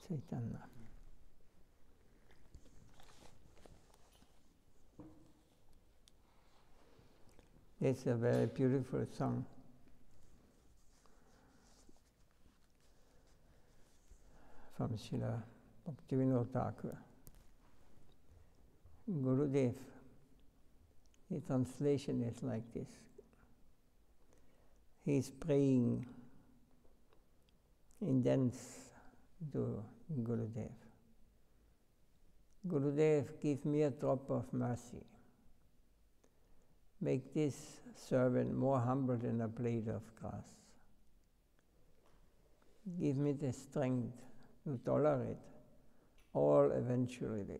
Chaitanya. It's a very beautiful song. From Srila Bhakti Gurudev, the translation is like this. He is praying in dance to Gurudev. Gurudev, give me a drop of mercy. Make this servant more humble than a blade of grass. Give me the strength to tolerate all eventualities.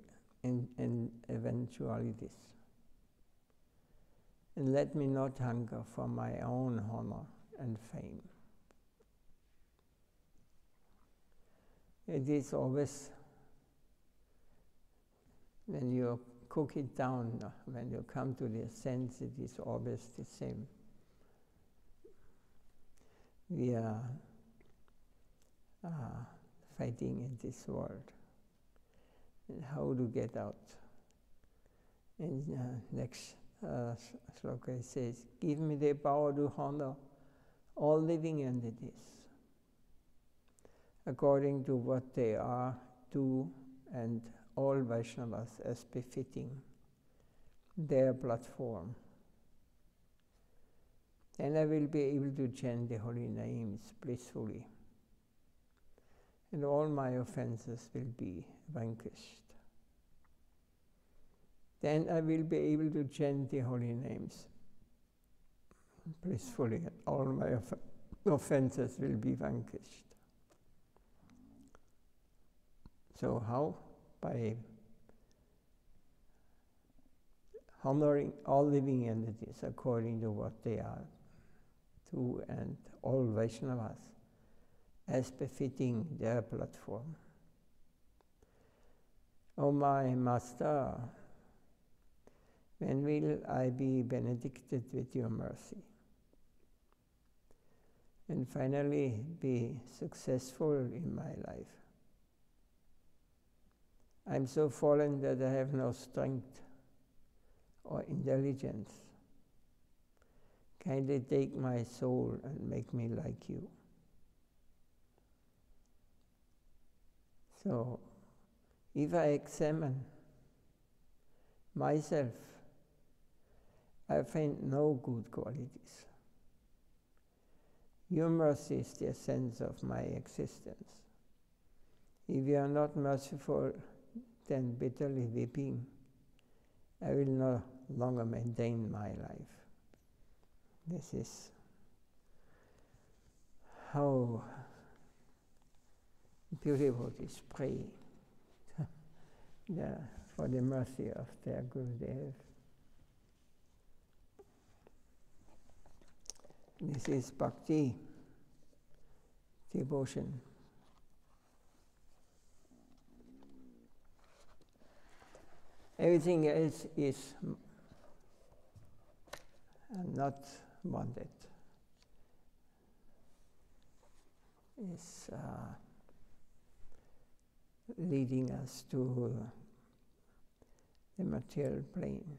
And let me not hunger for my own honor and fame. It is always, when you cook it down, when you come to the sense, it is always the same. We are fighting in this world. And how to get out? In next sloka it says, give me the power to honor all living entities according to what they are, do, and all Vaishnavas as befitting their platform. Then I will be able to chant the holy names blissfully, and all my offenses will be vanquished. Then I will be able to chant the holy names blissfully, and all my offenses will be vanquished. So how? By honoring all living entities according to what they are, to and all Vaishnavas as befitting their platform. O my Master, when will I be benedicted with your mercy? And finally be successful in my life. I am so fallen that I have no strength or intelligence. Kindly take my soul and make me like you. So, if I examine myself, I find no good qualities. Your mercy is the essence of my existence. If you are not merciful, then bitterly weeping, I will no longer maintain my life. This is how beautiful is praying for the mercy of their Gurudev. This is Bhakti, devotion. Everything else is not wanted. Is leading us to the material plane.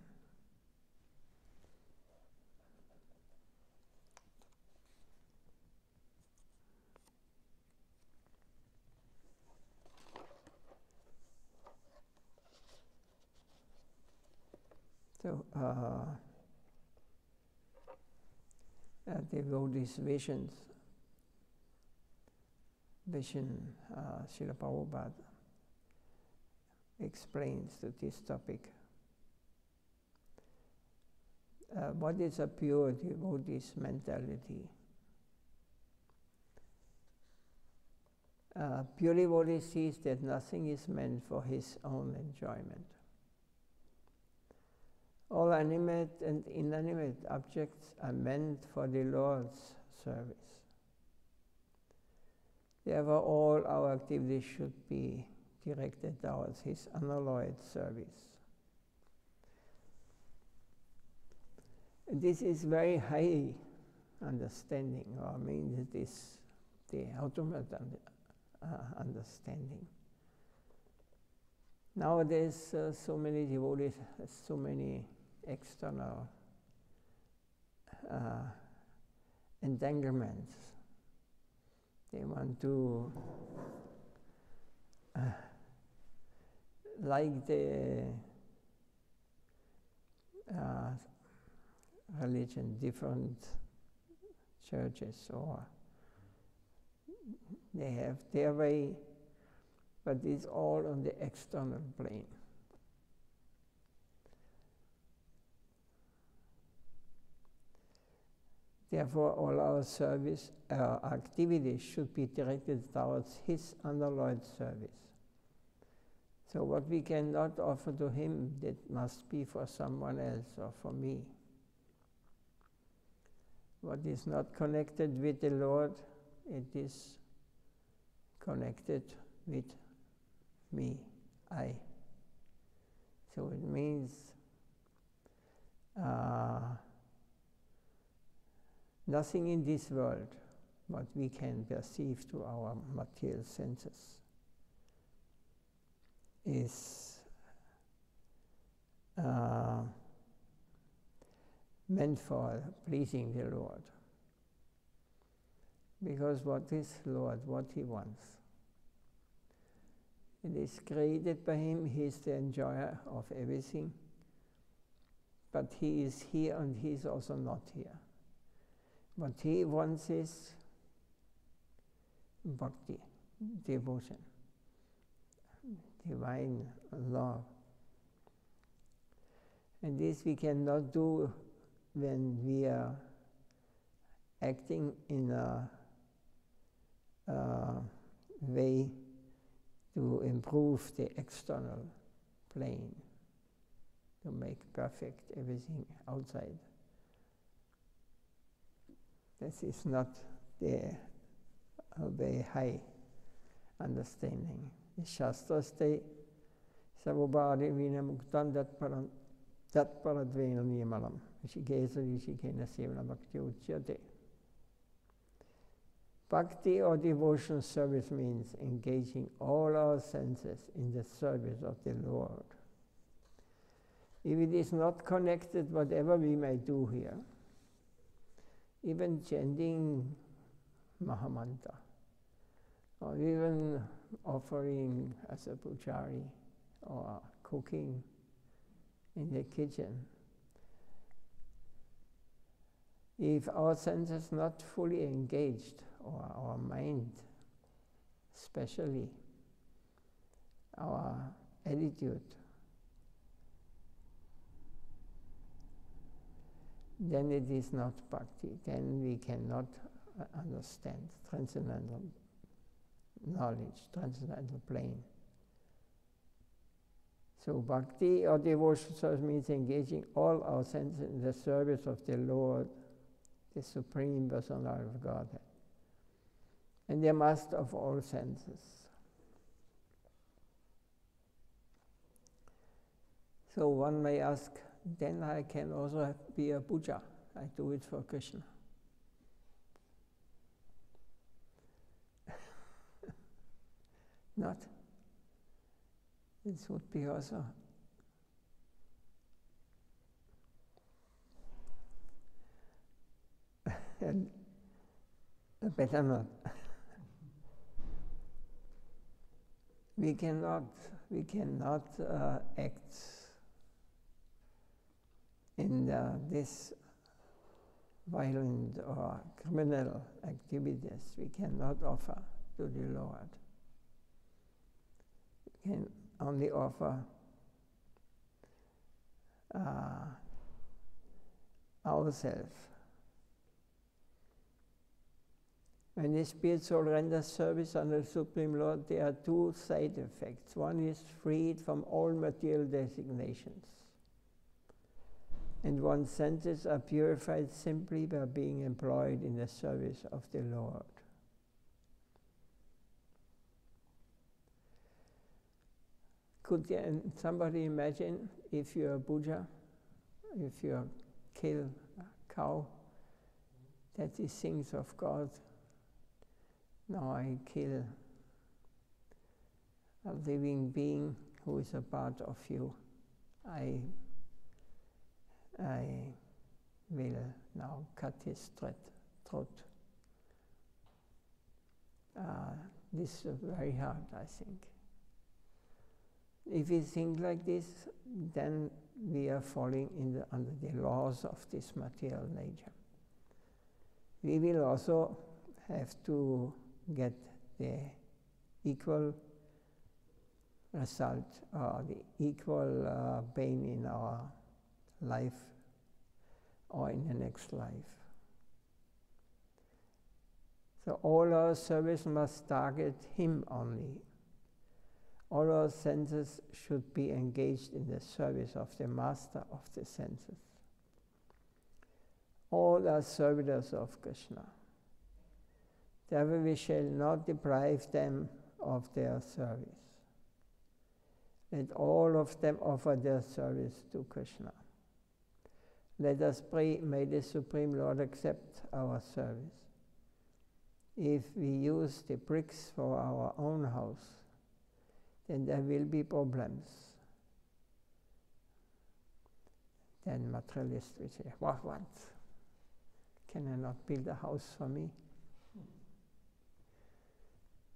So, devotees' vision, Srila Prabhupada explains to this topic. What is a pure devotee's mentality? Pure devotee sees that nothing is meant for his own enjoyment. All animate and inanimate objects are meant for the Lord's service. Therefore, all our activities should be directed towards His unalloyed service. This is very high understanding, or I mean, it is the ultimate understanding. Nowadays, so many devotees, so many external entanglements. They want to like the religion, different churches, or they have their way, but it's all on the external plane. Therefore, all our service, our activities should be directed towards His unalloyed service. So what we cannot offer to Him, that must be for someone else or for me. What is not connected with the Lord, it is connected with me, I. So it means nothing in this world what we can perceive to our material senses is meant for pleasing the Lord. Because what is Lord, what He wants? It is created by Him, He is the enjoyer of everything, but He is here and He is also not here. What He wants is Bhakti, devotion, divine love. And this we cannot do when we are acting in a way to improve the external plane, to make perfect everything outside. This is not the very high understanding. The Shastras say, Savobhari vina muktan tatparadvena niyamalam, Rishikesa rishikena sevana bhakti uchyate. Bhakti or devotion service means engaging all our senses in the service of the Lord. If it is not connected, whatever we may do here, even chanting Mahamantra, or even offering as a pujari, or cooking in the kitchen, if our senses not fully engaged, or our mind, especially our attitude, then it is not bhakti. Then we cannot understand transcendental knowledge, transcendental plane. So bhakti or devotion service means engaging all our senses in the service of the Lord, the Supreme Personality of Godhead, and the master of all senses. So one may ask, then I can also be a puja. I do it for Krishna. Not. This would be also and better not. We cannot act in this violent or criminal activities. We cannot offer to the Lord. We can only offer ourselves. When the spirit soul renders service under the Supreme Lord, there are two side effects. One is freed from all material designations, and one's senses are purified simply by being employed in the service of the Lord. Could somebody imagine if you're a puja, if you kill a cow, that he thinks of God, now I kill a living being who is a part of you. I will now cut his throat. This is very hard, I think. If we think like this, then we are falling under the laws of this material nature. We will also have to get the equal result or the equal pain in our life or in the next life. So all our service must target him only. All our senses should be engaged in the service of the master of the senses. All are servitors of Krishna. Therefore we shall not deprive them of their service. Let all of them offer their service to Krishna. Let us pray, may the Supreme Lord accept our service. If we use the bricks for our own house, then there will be problems. Then materialists will say, what? Can I not build a house for me?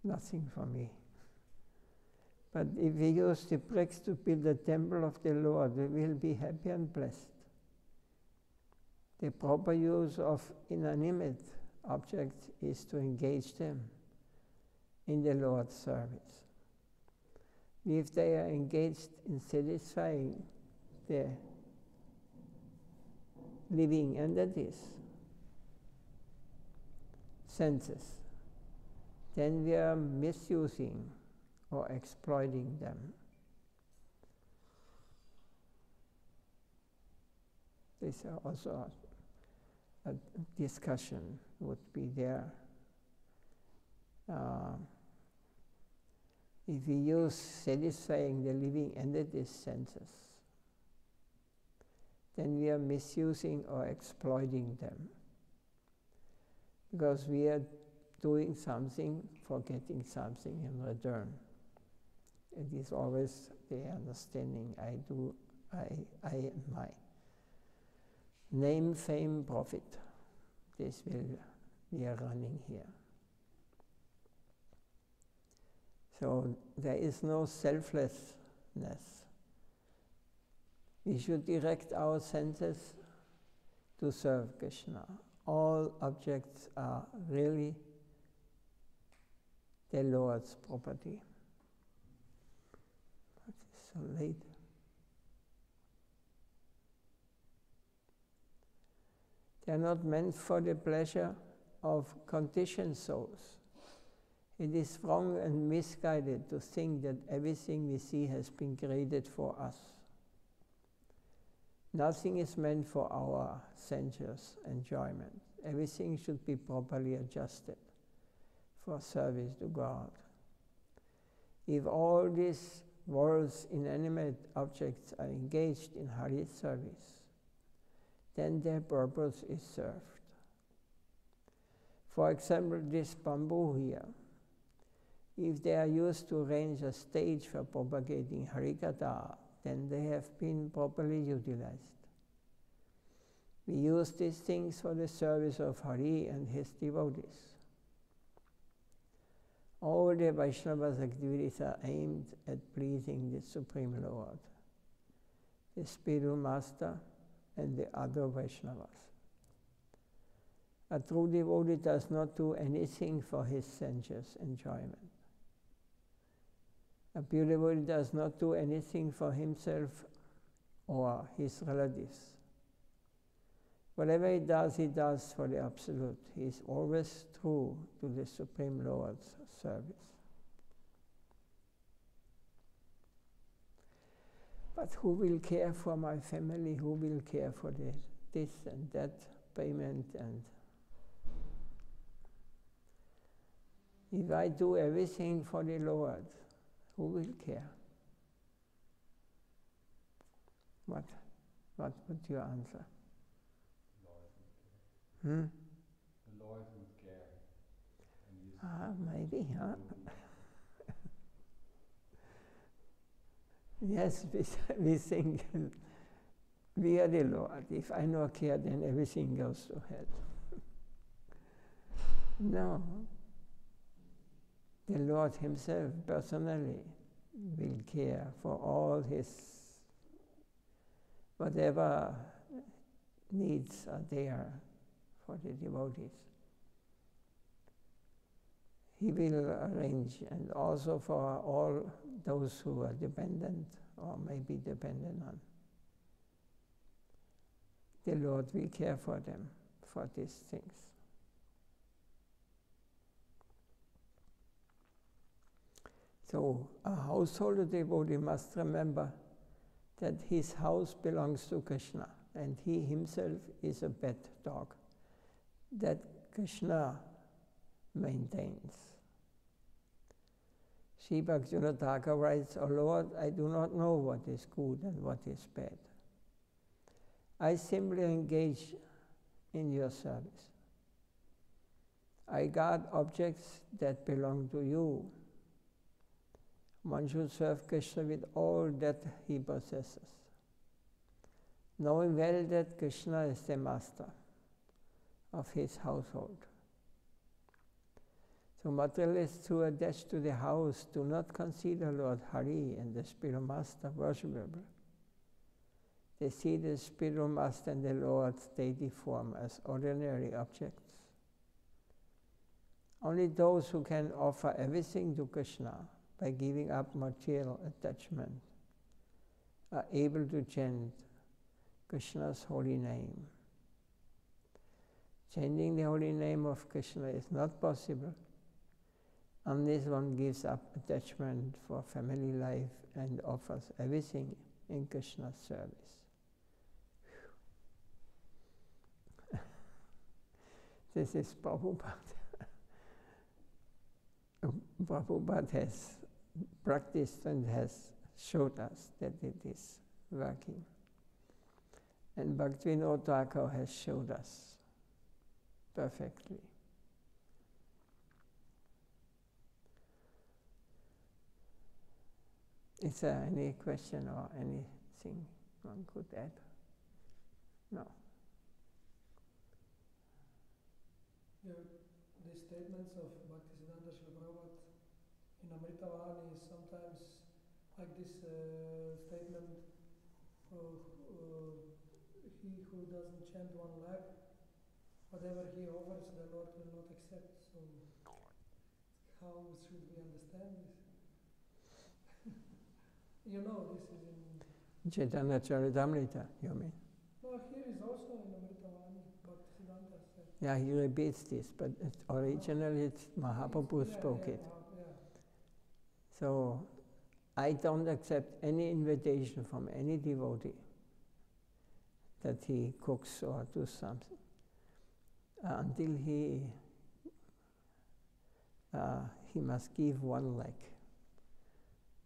Nothing for me. But if we use the bricks to build the temple of the Lord, we will be happy and blessed. The proper use of inanimate objects is to engage them in the Lord's service. If they are engaged in satisfying the living entities, senses, then we are misusing or exploiting them. This is also a discussion would be there. If we use satisfying the living entities' senses, then we are misusing or exploiting them, because we are doing something for getting something in return. It is always the understanding I and my. Name, fame, profit. This we are running here. So there is no selflessness. We should direct our senses to serve Krishna. All objects are really the Lord's property. But it's so late. They are not meant for the pleasure of conditioned souls. It is wrong and misguided to think that everything we see has been created for us. Nothing is meant for our sensuous enjoyment. Everything should be properly adjusted for service to God. If all these world's inanimate objects are engaged in Hari's service, then their purpose is served. For example, this bamboo here, if they are used to arrange a stage for propagating Harikatha, then they have been properly utilized. We use these things for the service of Hari and his devotees. All the Vaishnava's activities are aimed at pleasing the Supreme Lord, the spiritual master, and the other Vaishnavas. A true devotee does not do anything for his sensuous enjoyment. A pure devotee does not do anything for himself or his relatives. Whatever he does for the Absolute. He is always true to the Supreme Lord's service. But who will care for my family? Who will care for this and that payment? And if I do everything for the Lord, who will care? What would you answer? The Lord would care. Maybe, huh? Yes, we think we are the Lord. If I not care, then everything goes to hell. No. The Lord himself personally will care for all his, whatever needs are there for the devotees. He will arrange, and also for all those who are dependent or may be dependent on. The Lord will care for them, for these things. So a household devotee must remember that his house belongs to Krishna and he himself is a pet dog that Krishna maintains. Sri Bhakti writes, "O Lord, I do not know what is good and what is bad. I simply engage in your service. I guard objects that belong to you. One should serve Krishna with all that he possesses, knowing well that Krishna is the master of his household." So materialists who are attached to the house do not consider Lord Hari and the spiritual master worshipable. They see the spiritual master and the Lord's deity form as ordinary objects. Only those who can offer everything to Krishna by giving up material attachment are able to chant Krishna's holy name. Chanting the holy name of Krishna is not possible unless one gives up attachment for family life and offers everything in Krishna's service. This is Prabhupada. Prabhupada has practiced and has showed us that it is working. And Bhaktivinoda Thakur has showed us perfectly. Is there any question or anything one could add? No. The statements of Bhaktisiddhanta Srila Prabhupada in Amritavani is sometimes like this statement, he who doesn't chant one leg, whatever he offers, the Lord will not accept. So how should we understand this? You know, this is in Chaitanya Charitamrita, you mean? No, here is also in Amritavani, Bhaktisiddhanta said. Yeah, he repeats this, but originally it's Mahaprabhu spoke it. Yeah. So I don't accept any invitation from any devotee that he cooks or does something until he must give one leg.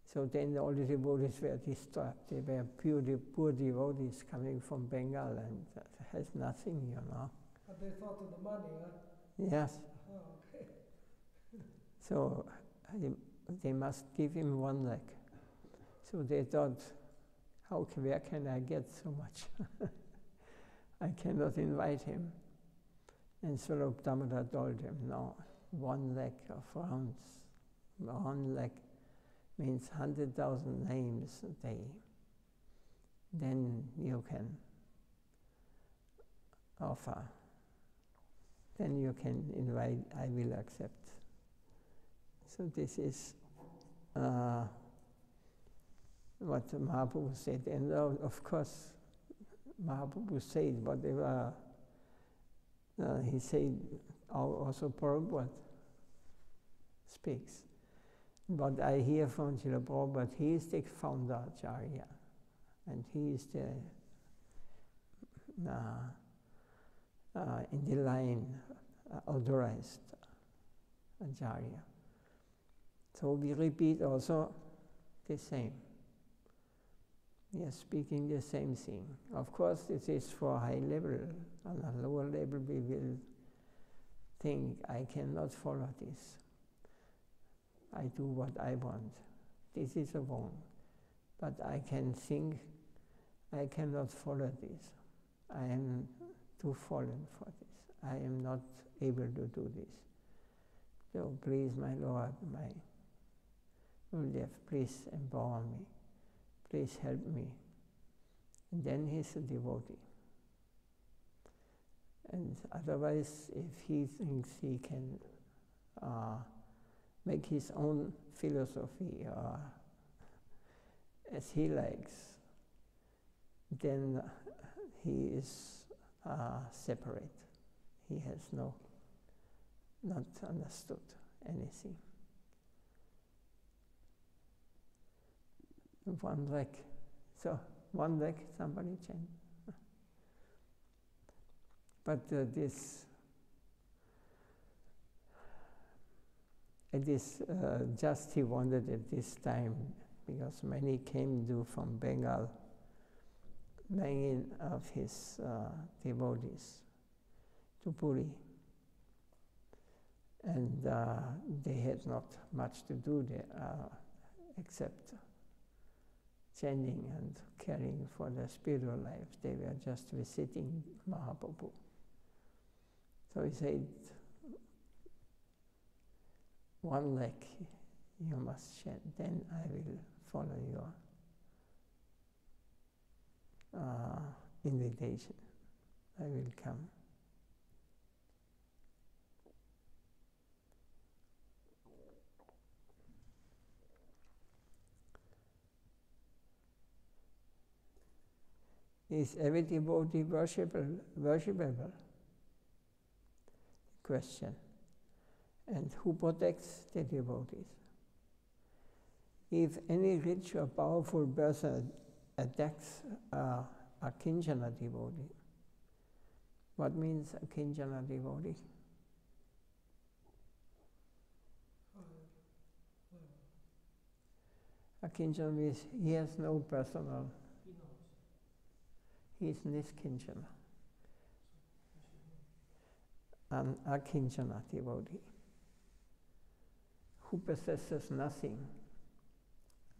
So then all the devotees were disturbed. They were poor devotees coming from Bengal and has nothing, you know. But they thought of the money, huh? Yes. Oh, okay. So they must give him one leg. So they thought, where can I get so much? I cannot invite him. And Srila Damodar told him, no, one leg of rounds, one leg means 100,000 names a day. Then you can offer. Then you can invite, I will accept. So this is what Mahaprabhu said. And of course, Mahaprabhu said whatever he said, also Prabhupada speaks. But I hear from Srila Prabhupada, he is the founder Acharya, and he is the in the line authorized Acharya. So we repeat also the same. We are speaking the same thing. Of course, this is for high level. On a lower level, we will think, I cannot follow this. I do what I want. This is wrong. but I can think I cannot follow this. I am too fallen for this. I am not able to do this. So please, my Lord, my Gurudev, please empower me. Please help me. And then he's a devotee. And otherwise, if he thinks he can make his own philosophy as he likes, then he is separate. He has not understood anything. One leg. So, one leg, somebody chant. But it is just he wanted at this time, because many came from Bengal, many of his devotees to Puri. And they had not much to do there except chanting and caring for their spiritual life. They were just visiting Mahaprabhu. So he said, one leg you must chant, then I will follow your invitation. I will come. Is every devotee worshipable? Question. And who protects the devotees? If any rich or powerful person attacks a Kinchana devotee, what means a Kinchana devotee? A Kinchana means he has no personal. He is niskinchana. An akinchana devotee who possesses nothing.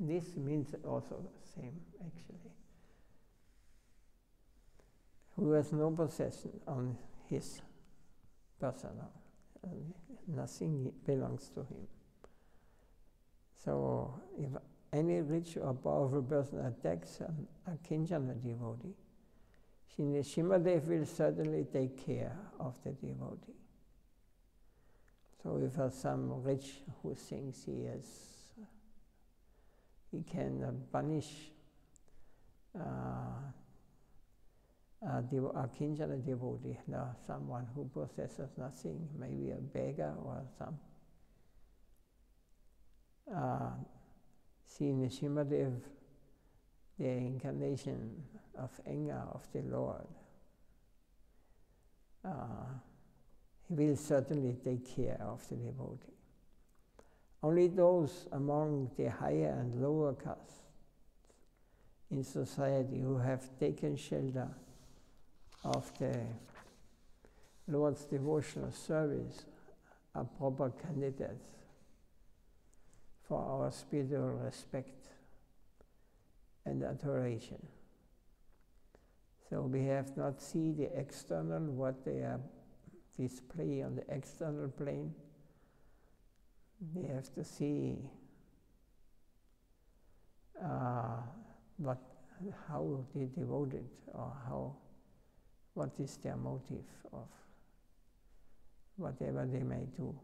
This means also the same, actually. Who has no possession on his personal. Nothing belongs to him. So if any rich or powerful person attacks an akinchana devotee, Srila will certainly take care of the devotee. So if some rich who thinks he can punish a Kinchana devotee, someone who possesses nothing, maybe a beggar or some. See in Srimad, the incarnation of anger of the Lord, he will certainly take care of the devotee. Only those among the higher and lower castes in society who have taken shelter of the Lord's devotional service are proper candidates for our spiritual respect and adoration. So we have not seen the external, what they are display on the external plane. We have to see how they devoted, or what is their motive of whatever they may do.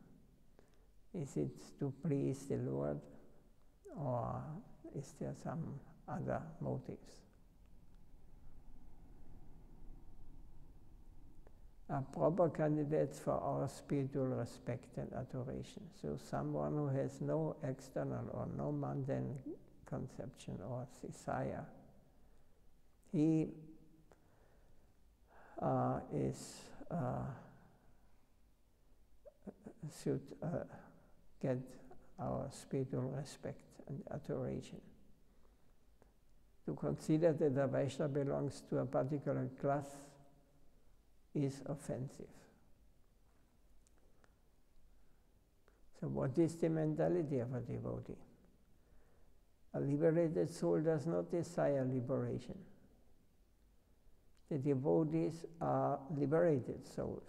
Is it to please the Lord, or is there some other motives? Are proper candidates for our spiritual respect and adoration. So someone who has no external or no mundane conception or desire, he should get our spiritual respect and adoration. To consider that a Vaishnava belongs to a particular class is offensive. So what is the mentality of a devotee? A liberated soul does not desire liberation. The devotees are liberated souls.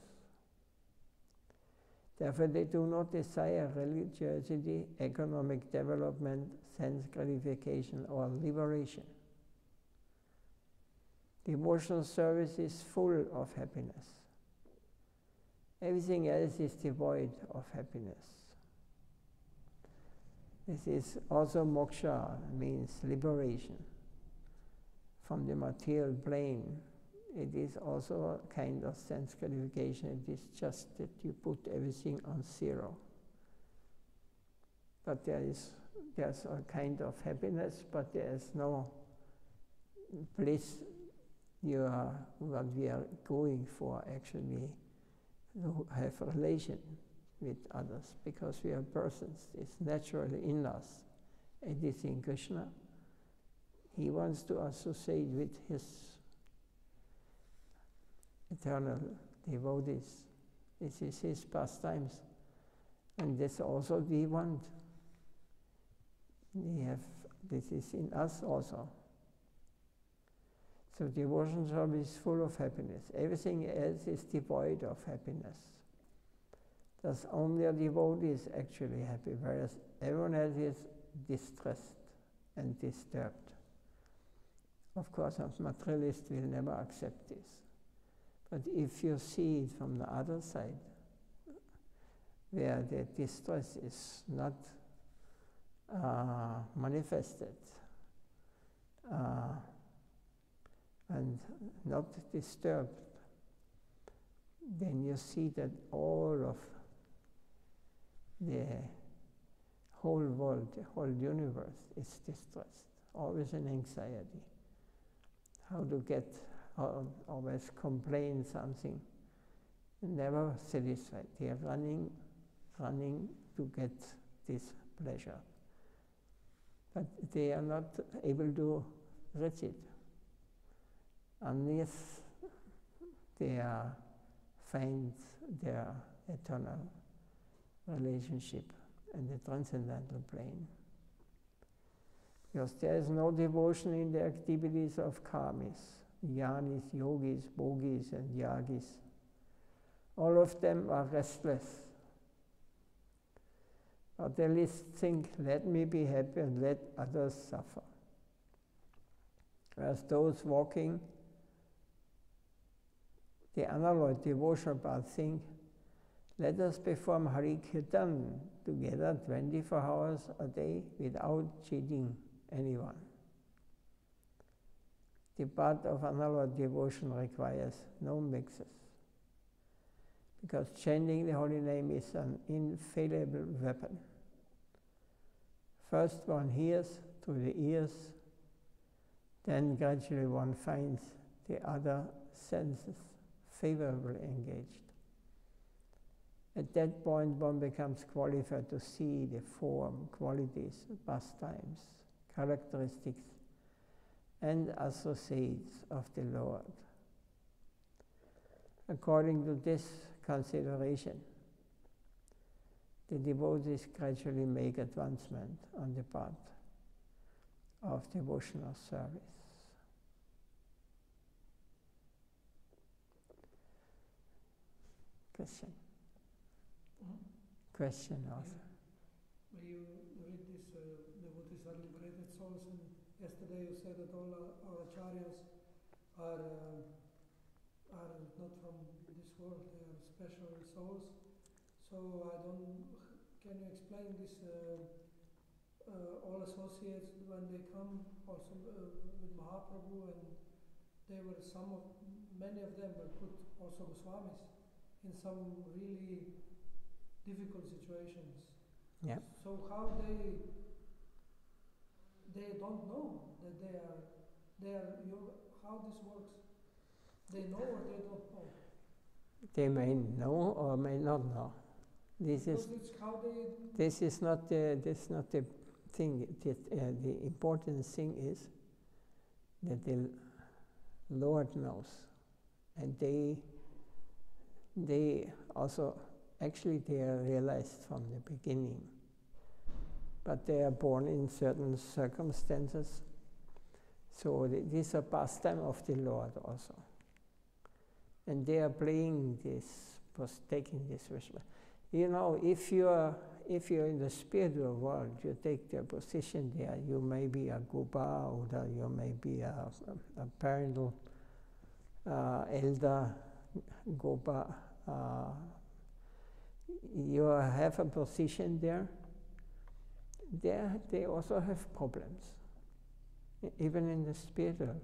Therefore, they do not desire religiosity, economic development, sense gratification, or liberation. Devotional service is full of happiness. Everything else is devoid of happiness. This is also moksha, means liberation from the material plane. It is also a kind of sense gratification. It is just that you put everything on zero. But there's a kind of happiness, but there is no bliss. What we are going for actually, to have a relation with others, because we are persons. It's naturally in us. It is in Krishna. He wants to associate with his eternal devotees. This is his pastimes. And that's also we want. This is in us also. So devotion service is full of happiness. Everything else is devoid of happiness. Thus only a devotee is actually happy, whereas everyone else is distressed and disturbed. Of course, a materialist will never accept this. But if you see it from the other side, where the distress is not manifested and not disturbed, then you see that all of the whole world, the whole universe is distressed, always in anxiety. How to get, always complain something, never satisfied. They are running to get this pleasure. But they are not able to reach it unless they find their eternal relationship in the transcendental plane. Because there is no devotion in the activities of karmis, jnanis, yogis, bhogis, and yagis. All of them are restless. But they least think, let me be happy and let others suffer. Whereas those walking the unalloyed devotional path think, let us perform Hari Kirtan together 24 hours a day without cheating anyone. The path of unalloyed devotion requires no mixes, because chanting the holy name is an infallible weapon. First one hears through the ears, then gradually one finds the other senses favorably engaged. At that point one becomes qualified to see the form, qualities, pastimes, characteristics, and associates of the Lord. According to this consideration, the devotees gradually make advancement on the path of devotional service. Question? Question also. When you read this, devotees are liberated souls, and yesterday you said that all our acharyas are not from this world, they are special souls. So can you explain this, all associates when they come also with Mahaprabhu, and many of them were put, also Goswamis, in some really difficult situations. Yeah. So how they don't know that how this works? They know or they don't know? They may know or may not know. This is not the thing. The important thing is that the Lord knows, and they also actually they are realized from the beginning but they are born in certain circumstances. So this is a pastime of the Lord also. And they are playing this, taking this responsibility. You know, if you're in the spiritual world, you take their position there. You may be a Gopa, or you may be a parental elder Gopa. You have a position there. There they also have problems, even in the spiritual.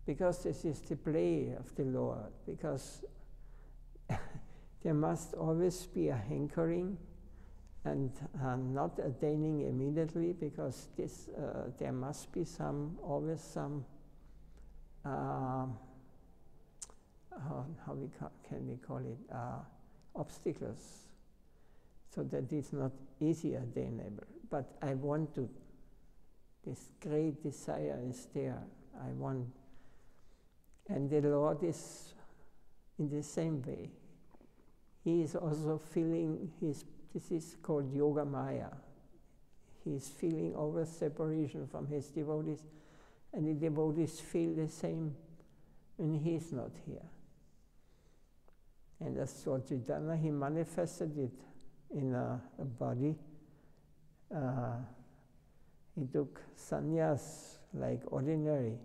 Because this is the play of the Lord. Because there must always be a hankering and not attaining immediately, because this there must be always some how can we call it, obstacles, so that it's not easy attainable. But I want to, this great desire is there, I want, and the Lord is in the same way. He is also feeling this is called Yoga Maya. He is feeling over separation from his devotees, and the devotees feel the same when he is not here. And as Lord Chaitanya, he manifested it in a body. He took sannyas like ordinary,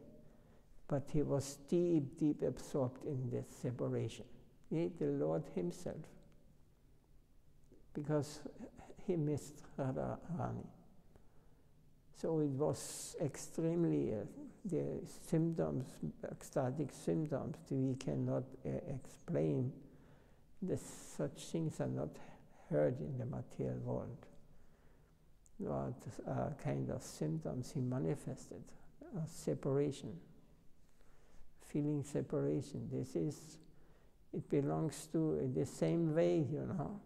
but he was deep, deep absorbed in this separation. The Lord himself, because he missed Radharani. So it was extremely, the symptoms, ecstatic symptoms, we cannot explain. Such things are not heard in the material world. What kind of symptoms he manifested? Separation, feeling separation. It belongs to the same way, you know.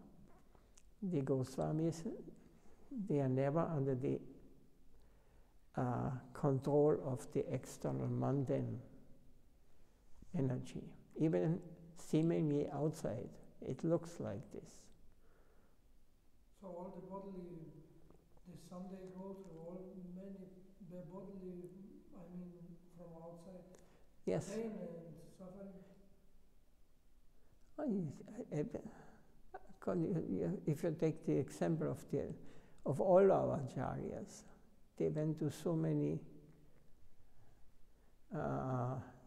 The Goswamis, they are never under the control of the external mundane energy. Even seemingly outside, it looks like this. So all the bodily, the Sunday goes, the bodily, I mean, from outside, yes. Pain and suffering. If you take the example of all our acharyas, they went to so many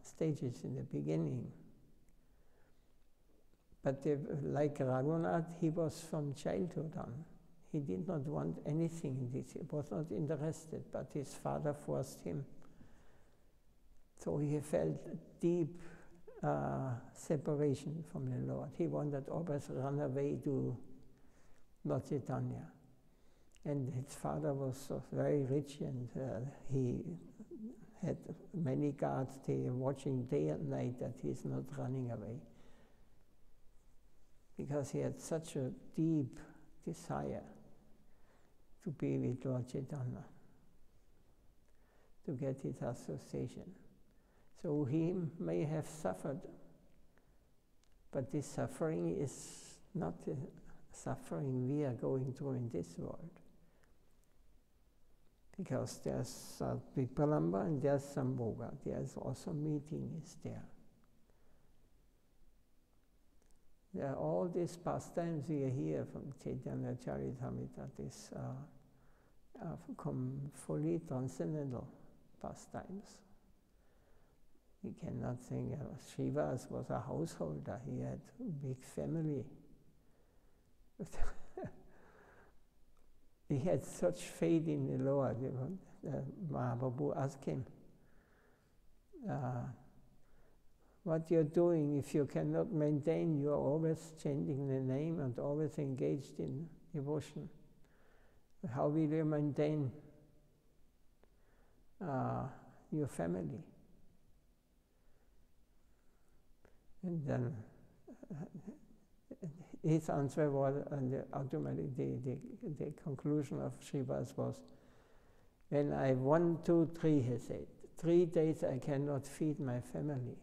stages in the beginning. But like Raghunath, he was from childhood on. He did not want anything in this. He was not interested, but his father forced him. So he felt deep separation from the Lord. He wanted always run away to Lord Chaitanya. And his father was very rich, and he had many guards watching day and night that he's not running away. Because he had such a deep desire to be with Lord Chaitanya, to get his association. So he may have suffered, but this suffering is not the suffering we are going through in this world. Because there's Vipalamba and there's Sambhoga. There's also meeting is there. There are all these pastimes we hear from Chaitanya Charitamrita, these fully transcendental pastimes. We cannot think Srivas was a householder. He had a big family. He had such faith in the Lord. Mahaprabhu asked him, what you're doing, if you cannot maintain, you are always chanting the name and always engaged in devotion. How will you maintain your family? And then his answer was, and ultimately the conclusion of Srivas was, when I 1, 2, 3, he said, 3 days I cannot feed my family.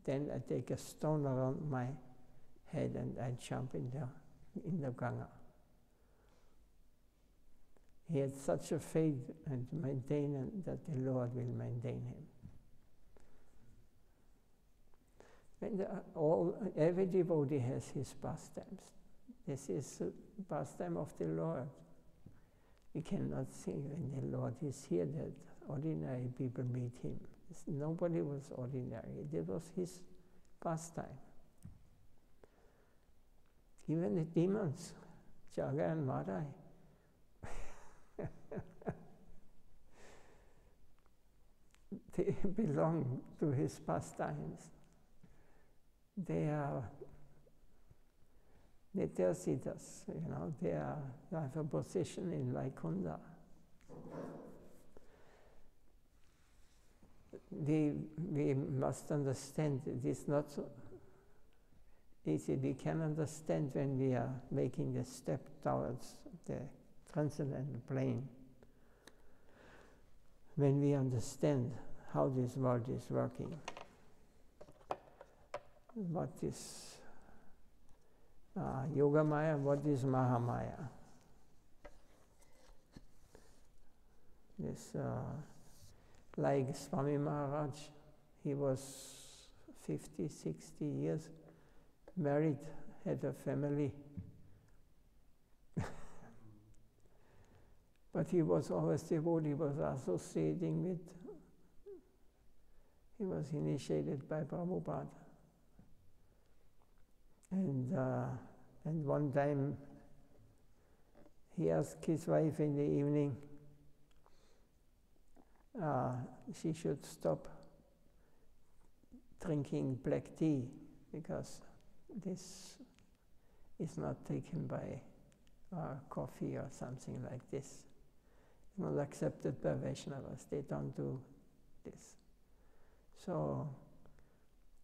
Then I take a stone around my head and I jump in the Ganga. He had such a faith and maintenance that the Lord will maintain him. And every devotee has his pastimes. This is the pastime of the Lord. We cannot think when the Lord is here that ordinary people meet him. Nobody was ordinary. It was his pastime. Even the demons, Jaga and Maharaj, they belong to his pastimes. They are Nityasiddhas, they have a position in Vaikunta. We must understand it is not so easy. We can understand when we are making the step towards the transcendental plane. When we understand how this world is working, what is Yoga Maya, what is Mahamaya. This, like Swami Maharaj, he was 50, 60 years, married, had a family. But he was always devotee, he was associating with, he was initiated by Prabhupada. And one time he asked his wife in the evening, she should stop drinking black tea because this is not taken by coffee or something like this. It's not accepted by Vaishnavas. They don't do this. So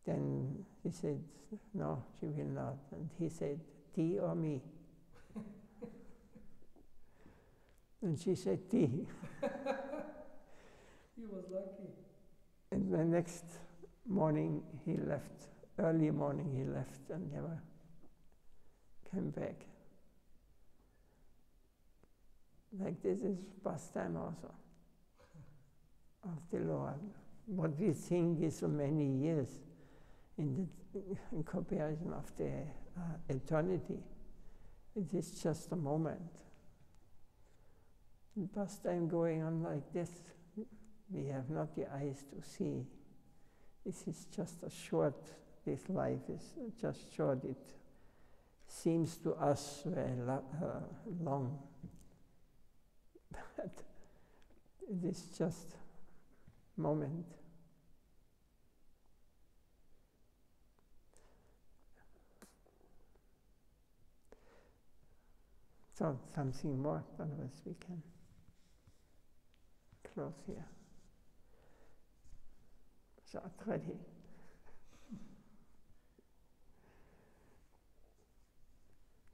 then he said, no, she will not. And he said, tea or me? And she said, tea. He was lucky. And the next morning he left, early morning he left and never came back. Like this is pastime also of the Lord. What we think is so many years in comparison of the eternity, it is just a moment. The pastime going on like this, we have not the eyes to see. This is just a short, this life is just short. It seems to us very long, but it is just a moment. So something more, otherwise we can close here. So ready.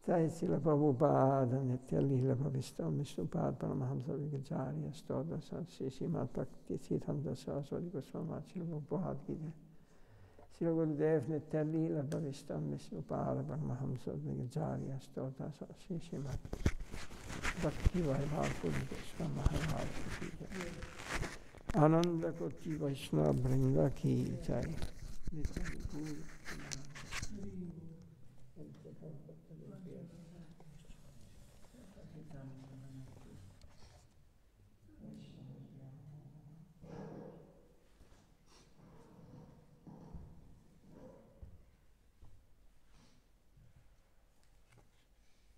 Jai Srila Prabhupada, Nitya Lila Bhavistam, Vishnupada, Paramahamsa Vigacharya, Stoda, Srimad Bhakti, Siddhanta Saraswati Goswami, Srila Prabhupada Gita. Srila Gurudev, Nitya Lila Bhavistam, Vishnupada, Paramahamsa Vigacharya, Stoda, Srimad Bhakti, Vaibhav Goswami Maharaj Gita. Ananda Koti Vaishnava Brinda Ki Jai.